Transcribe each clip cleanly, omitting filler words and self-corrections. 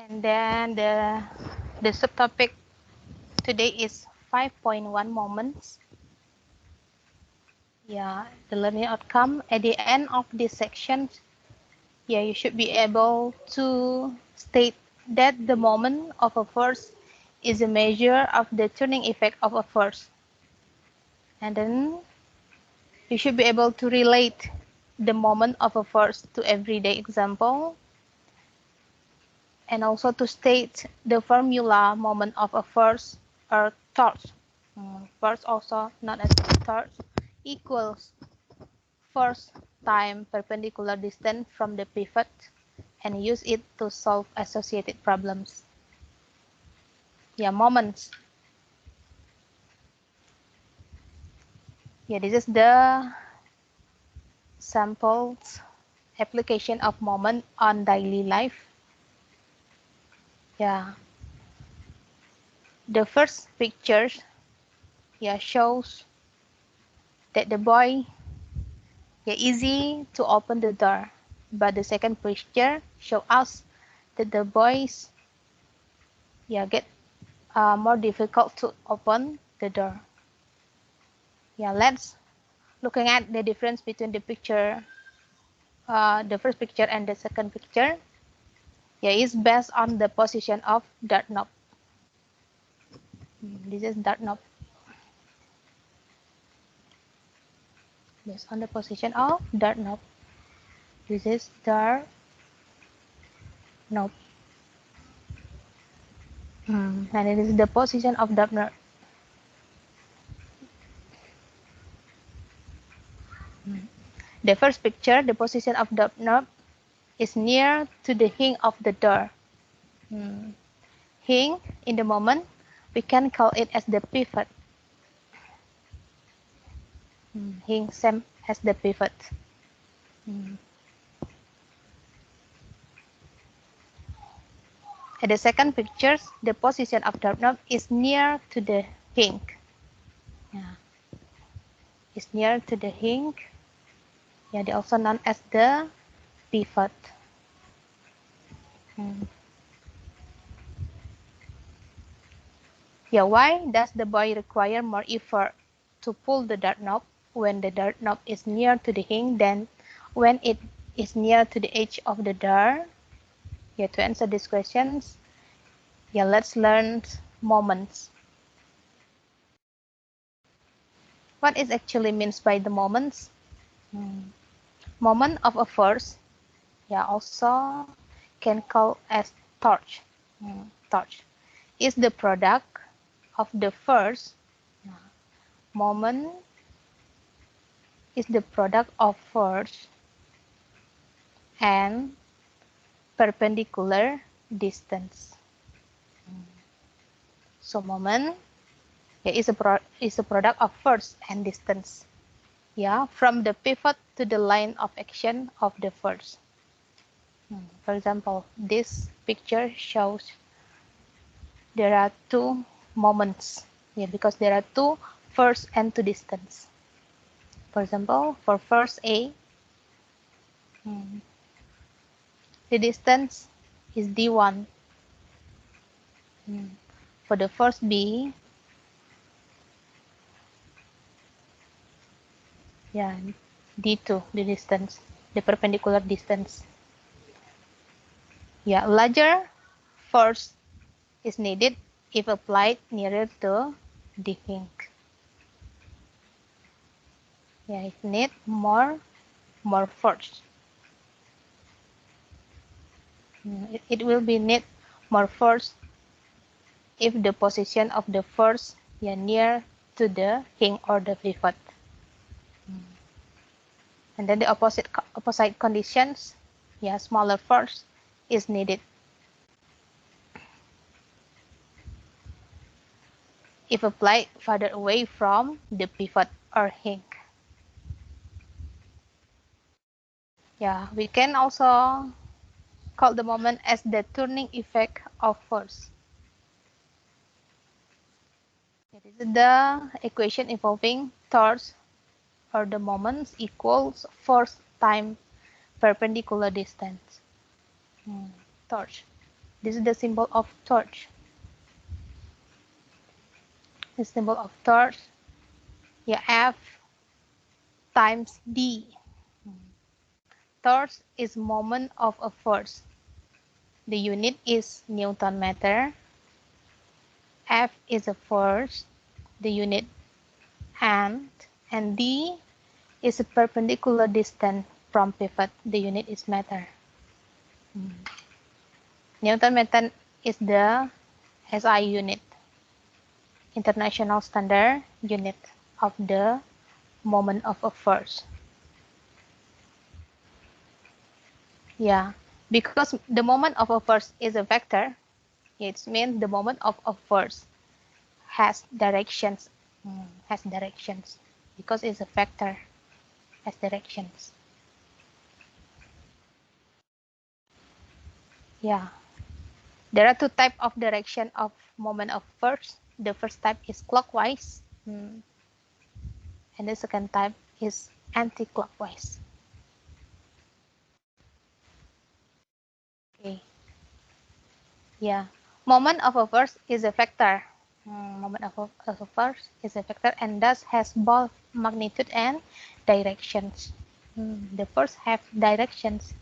And then the subtopic today is 5.1 moments. Yeah, the learning outcome at the end of this section, yeah, you should be able to state that the moment of a force is a measure of the turning effect of a force. And then you should be able to relate the moment of a force to everyday example, and also to state the formula moment of a force or torque. Force, also known as torque, equals force time perpendicular distance from the pivot, and use it to solve associated problems. Yeah, moments. Yeah, this is the samples application of moment on daily life. Yeah, the first picture, yeah, shows that the boy, yeah, easy to open the door, but the second picture show us that the boys, yeah, get more difficult to open the door. Yeah, let's looking at the difference between the picture, the first picture and the second picture. Yeah, is based on the position of dart knob. This is dart knob. Based on the position of dart knob. This is dart knob. And it is the position of dart knob. The first picture, the position of dart knob is near to the hinge of the door. Hinge, in the moment, we can call it as the pivot. Hinge same as the pivot. At the second picture, the position of dart knob is near to the hinge. Yeah. It's near to the hinge. Yeah, they also known as the pivot. Yeah, why does the boy require more effort to pull the dart knob when the dart knob is near to the hinge than when it is near to the edge of the door? Yeah, to answer these questions, yeah, let's learn moments. What is actually means by the moments? Moment of a force, yeah, also can call as torque. Torque is the product of the first moment, is the product of force and perpendicular distance. So moment, yeah, is a product of force and distance. Yeah, from the pivot to the line of action of the force. For example, this picture shows there are two moments. Yeah, because there are two force and two distance. For example, for force A, the distance is d1. For the force B, yeah, d2, the distance, the perpendicular distance. Yeah, larger force is needed if applied nearer to the hinge. Yeah, it need more force. It will be need more force if the position of the force, yeah, near to the hinge or the pivot. And then the opposite conditions, yeah, smaller force is needed if applied further away from the pivot or hinge. Yeah, we can also call the moment as the turning effect of force. This is the equation involving torque, or the moments, equals force time perpendicular distance. Torque. This is the symbol of torch. The symbol of torch, yeah, F times D. Torch is moment of a force. The unit is Newton meter. F is a force, the unit and D is a perpendicular distance from pivot, the unit is meter. Newton meter is the SI unit, international standard unit of the moment of a force. Yeah, because the moment of a force is a vector, it means the moment of a force has directions, because it's a vector, has directions. Yeah, there are two types of direction of moment of force. The first type is clockwise, and the second type is anti-clockwise. Okay. Yeah, moment of a force is a vector. Moment of a force is a vector and thus has both magnitude and directions. The force have directions.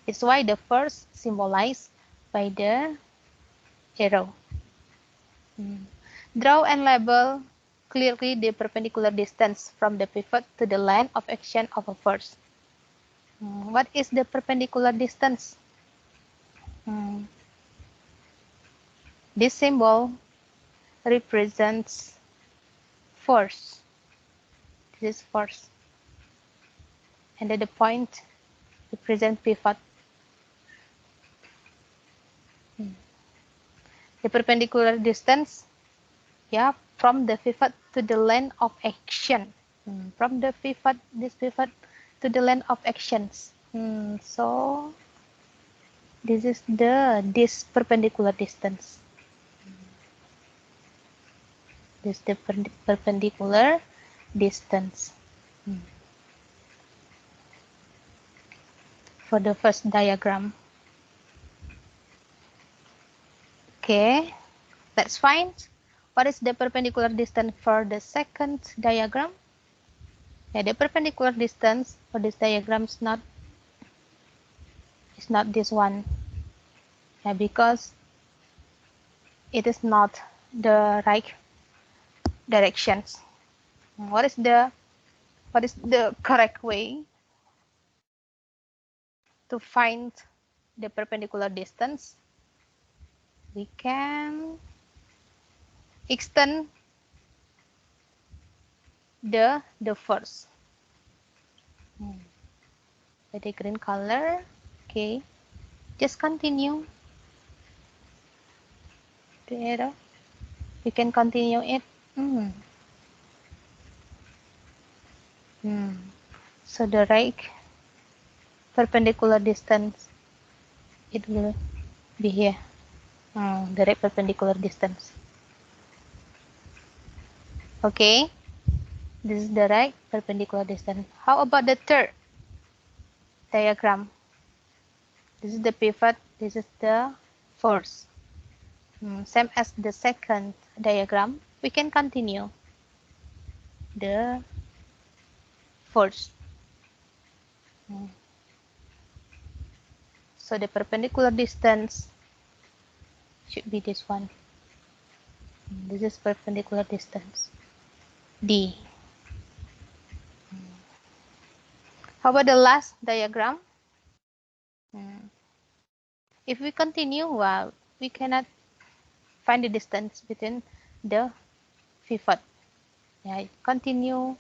It's why the force symbolized by the arrow. Draw and label clearly the perpendicular distance from the pivot to the line of action of a force. What is the perpendicular distance? This symbol represents force. This is force. And at the point represents pivot. The perpendicular distance, yeah, from the pivot to the line of action. From the pivot, this pivot to the line of actions. So this is this perpendicular distance. This is the perpendicular distance. For the first diagram. Okay, let's find what is the perpendicular distance for the second diagram. Yeah, the perpendicular distance for this diagram is not this one. Yeah, because it is not the right directions. What is the correct way to find the perpendicular distance? We can extend the force by the green color. Okay, just continue the arrow. You can continue it. So the right perpendicular distance, it will be here. The right perpendicular distance. Okay, this is the right perpendicular distance. How about the third diagram? This is the pivot, this is the force. Same as the second diagram, we can continue the force. So the perpendicular distance should be this one. This is perpendicular distance, D. How about the last diagram? If we continue, well, we cannot find the distance between the pivot. Yeah, continue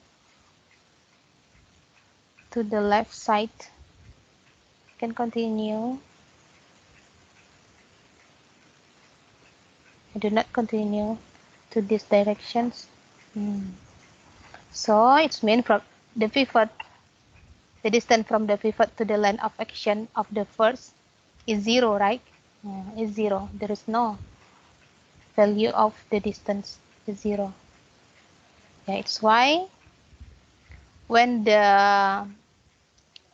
to the left side. You can continue. I do not continue to these directions. So it's mean from the pivot, the distance from the pivot to the line of action of the force is 0, right? Is 0. There is no value of the distance is 0. Yeah, it's why when the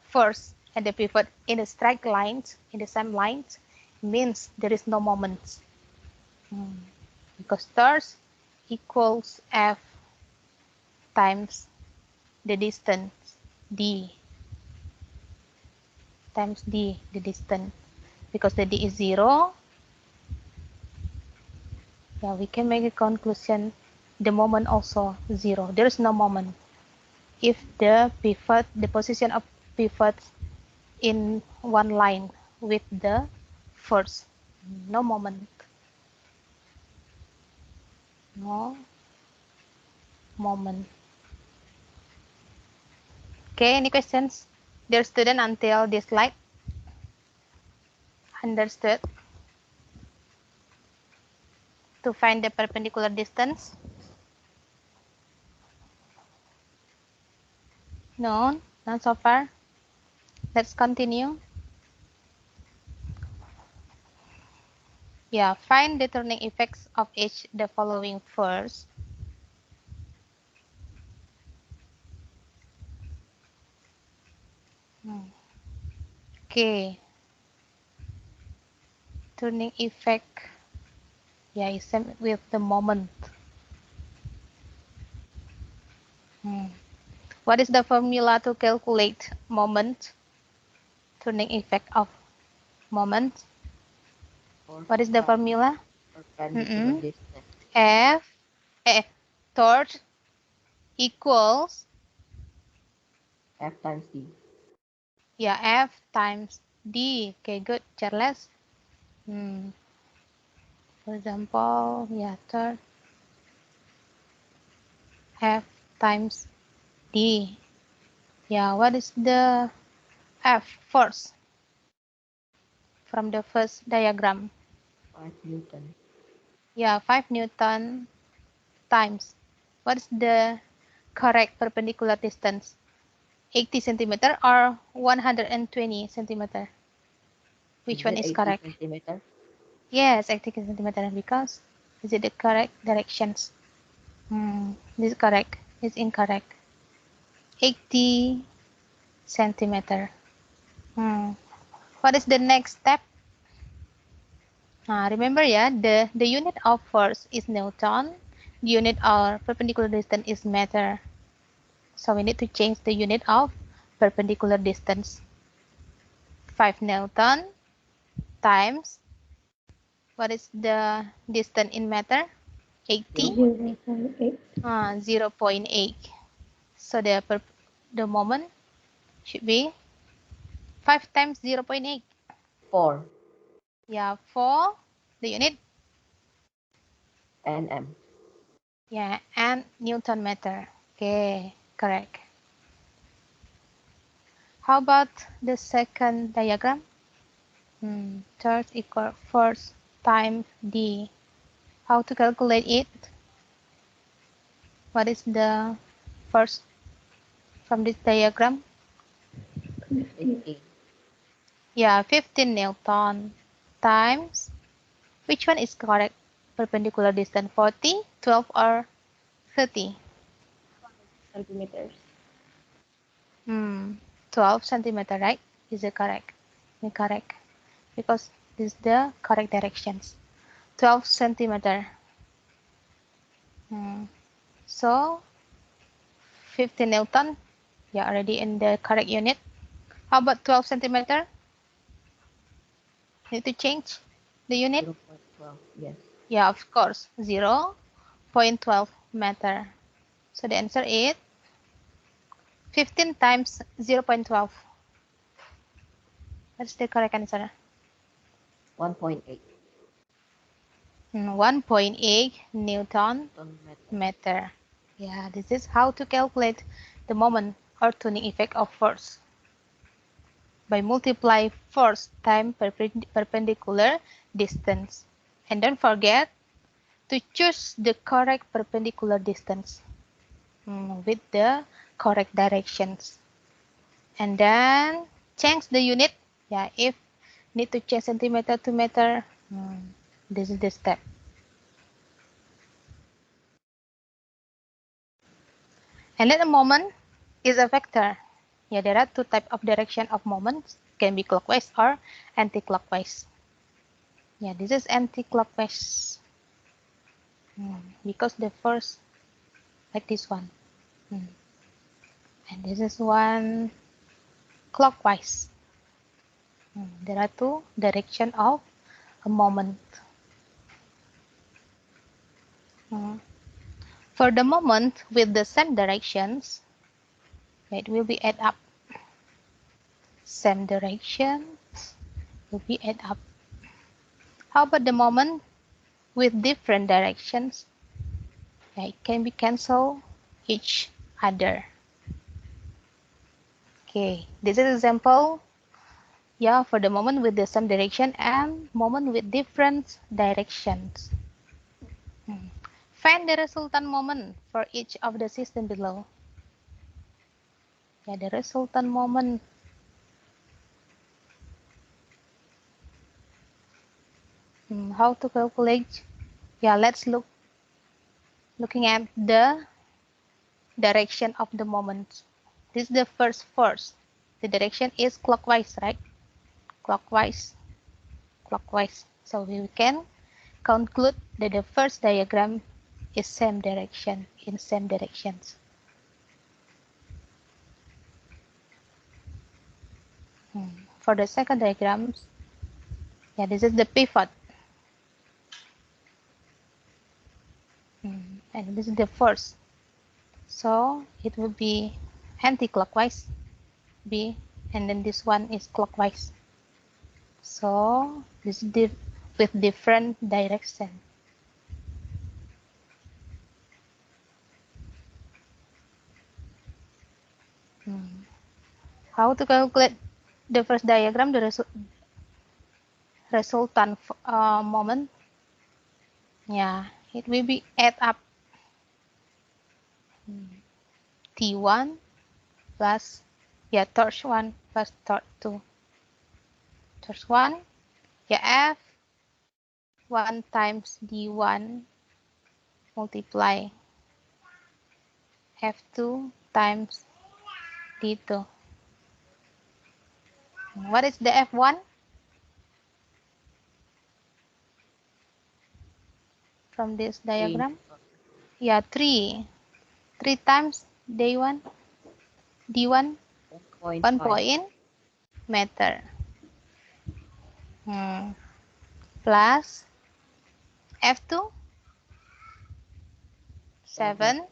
force and the pivot in the straight lines, in the same lines, means there is no moment. Because torque equals F times the distance D times D, the distance. Because the D is 0, yeah, we can make a conclusion the moment also 0. There is no moment. If the pivot, the position of pivot in one line with the first, no moment. No moment. Okay, any questions? Dear student, until this slide? Understood? To find the perpendicular distance? No, not so far. Let's continue. Yeah, find the turning effects of each the following first. Okay. Turning effect. Yeah, is same with the moment. What is the formula to calculate moment? Turning effect of moment. What is the formula? Perpendicular distance. F torque equals F times D. yeah F times D. Okay, good, Charles. For example, yeah, torque F times D. Yeah, what is the F force from the first diagram? 5 Newton. Yeah, 5 Newton times. What is the correct perpendicular distance? 80 centimeter or 120 centimeter? Which one is 80 correct? centimeter? Yes, 80 centimeter because is it the correct directions? This is correct. It's incorrect. 80 centimeter. What is the next step? Remember, yeah, the unit of force is Newton. The unit of perpendicular distance is meter. So we need to change the unit of perpendicular distance. 5 Newton times, what is the distance in meter? 80? 0.8. So the moment should be 5 times 0.8. 4 Yeah, for the unit. Nm. Yeah, and Newton meter. Okay, correct. How about the second diagram? Torque equal force times D. How to calculate it? What is the first from this diagram? 15. Yeah, 15 Newton times, which one is correct? Perpendicular distance 40, 12 or 30? Centimeters. 12 centimeter, right? Is it correct? Correct. Because this is the correct directions. 12 centimeter. So 15 Newton, yeah, already in the correct unit. How about 12 centimeter? Need to change the unit? 0.12. Yes. Yeah, of course, 0.12 meter. So the answer is 15 times 0.12. What's the correct answer? 1.8 1.8 Newton meter. Yeah, this is how to calculate the moment or tuning effect of force. By multiply force times perpendicular distance. And don't forget to choose the correct perpendicular distance with the correct directions. And then change the unit. Yeah, if need to change centimeter to meter, this is the step. And then a moment is a vector. Yeah, there are two types of direction of moments, can be clockwise or anti-clockwise. Yeah, this is anti-clockwise. Because the first, like this one. And this is one clockwise. There are two directions of a moment. For the moment with the same directions, it will be add up. Same directions will be add up. How about the moment with different directions? It can be cancel each other. Okay, this is example. Yeah, for the moment with the same direction and moment with different directions. Find the resultant moment for each of the system below. Yeah, the resultant moment. How to calculate? Yeah, let's looking at the direction of the moment. This is the first force. The direction is clockwise, right? Clockwise. So we can conclude that the first diagram is same direction, in same directions. For the second diagram, yeah, this is the pivot. And this is the first. So it will be anti-clockwise, B, and then this one is clockwise. So this is with different direction. How to calculate the first diagram, the resultant moment? Yeah, it will be add up T1 plus, yeah, torch 1 plus torch 2. Torch 1, yeah, F1 times D1 multiply F2 times D2. What is the F1? From this diagram? Yeah, 3. 3 times D1, 1 point meter. Plus F2, 7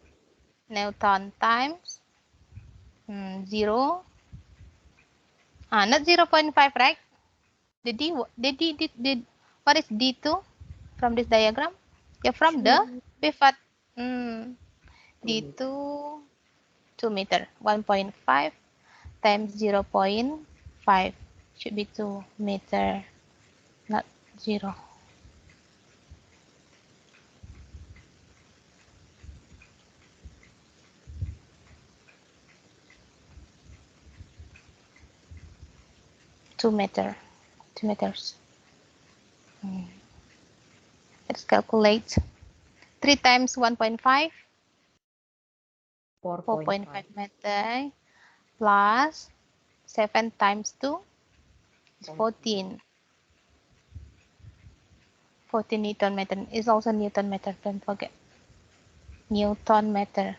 Newton times 0. Not 0.5, right? What is D2 from this diagram? Yeah, from the pivot. D2, 2 meter. 1.5 times 0.5 should be 2 meter, not 0. Two meters. Let's calculate. 3 times 1.5, 4.5 meter plus 7 times 2 is 14. 14 Newton meter is also Newton meter, don't forget. Newton meter.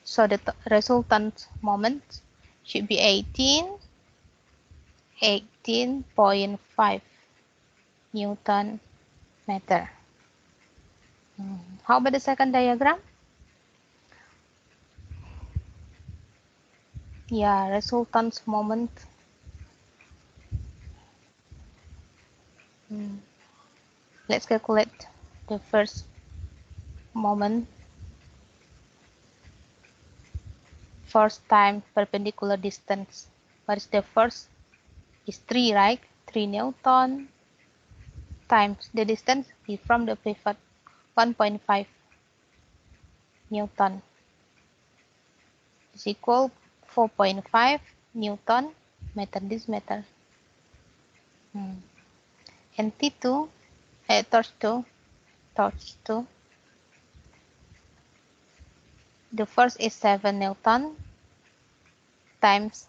So the resultant moment should be 18.5 Newton meter. How about the second diagram? Yeah, resultant moment. Let's calculate the first moment. First time perpendicular distance. What is the first? Is 3, right? 3 Newton times the distance is from the pivot, 1.5 Newton is equal 4.5 Newton meter this meter. And T2, torch 2, the first is 7 Newton times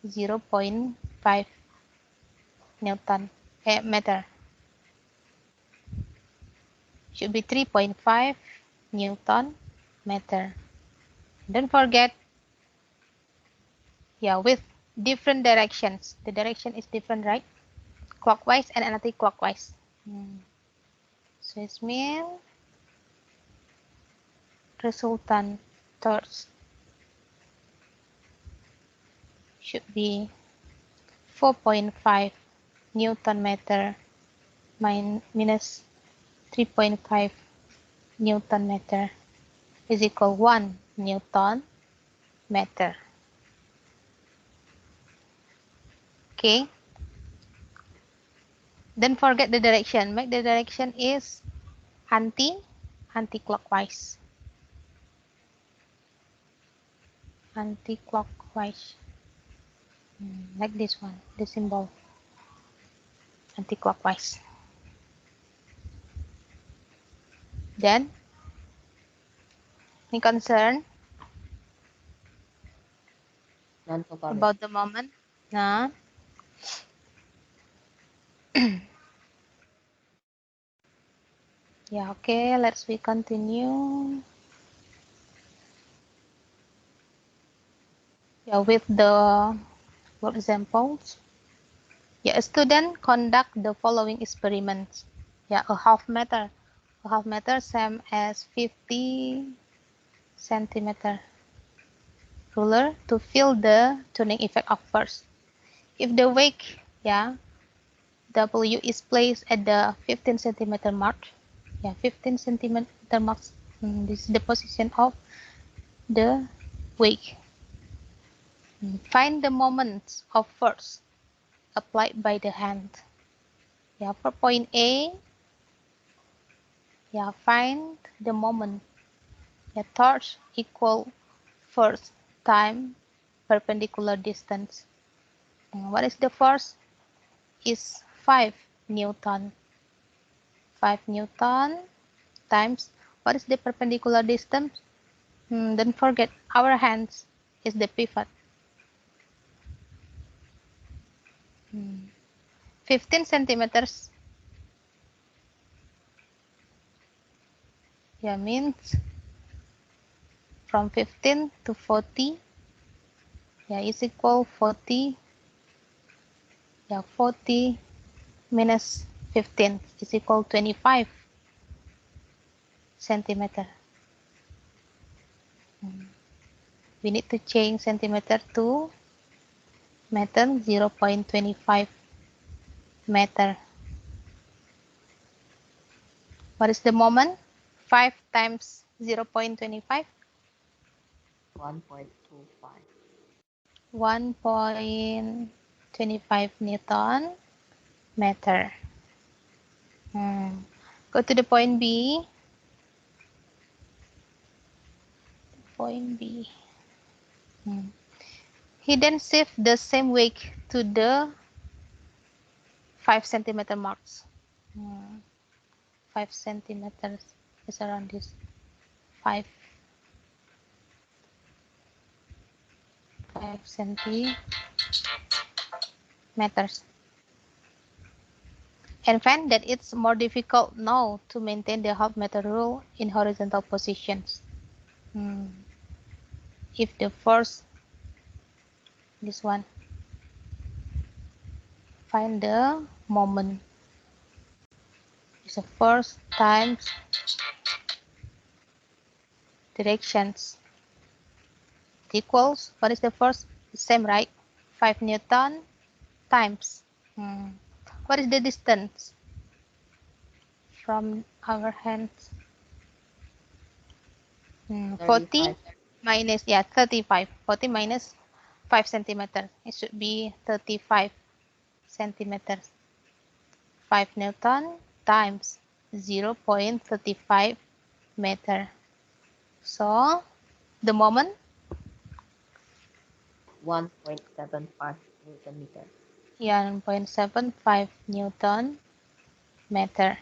0.5 Newton meter. should be 3.5 Newton meter. Don't forget, yeah, with different directions. The direction is different, right? Clockwise and anti-clockwise. So it means resultant torque should be 4.5 Newton meter minus 3.5 Newton meter is equal 1 Newton meter. Okay. Don't forget the direction. Make the direction is anti-clockwise. Anti-clockwise. Like this one, the symbol. Anti-clockwise. Then, any concern None so far. about the moment? Nah. Yeah, okay, let's we continue. Yeah, with the work examples. Yeah, a student conduct the following experiments. Yeah, a half meter. A half meter same as 50 centimeter ruler to feel the tuning effect of force. If the weight, yeah, W is placed at the 15 centimeter mark. Yeah, 15 centimeter mark. This is the position of the weight. Find the moments of force applied by the hand. Yeah, for point A, yeah, find the moment. Yeah, torque equal force time perpendicular distance. What is the force? Is 5 Newton. 5 Newton times what is the perpendicular distance? Don't forget our hands is the pivot. 15 centimeters. Yeah, means from 15 to 40. Yeah, is equal 40. Yeah, 40 minus 15 is equal 25 centimeter. We need to change centimeter to meter, 0.25 meter. What is the moment? 5 times 0.25? 1.25. 1.25 Newton meter. Go to the point B. Point B. He then shift the same weight to the 5 centimeter marks. 5 centimeters is around this. 5 centimeters. And find that it's more difficult now to maintain the half meter rule in horizontal positions. If the force, this one, find the moment. It's a force times directions. It equals, what is the force? The same, right? 5 Newton times. What is the distance from our hands? 40 minus, yeah, 35. 40 minus 5 centimeters. It should be 35 centimeters. 5 Newton times 0.35 meter. So, the moment? 1.75 Newton meter. Yeah, 1.75 Newton meter.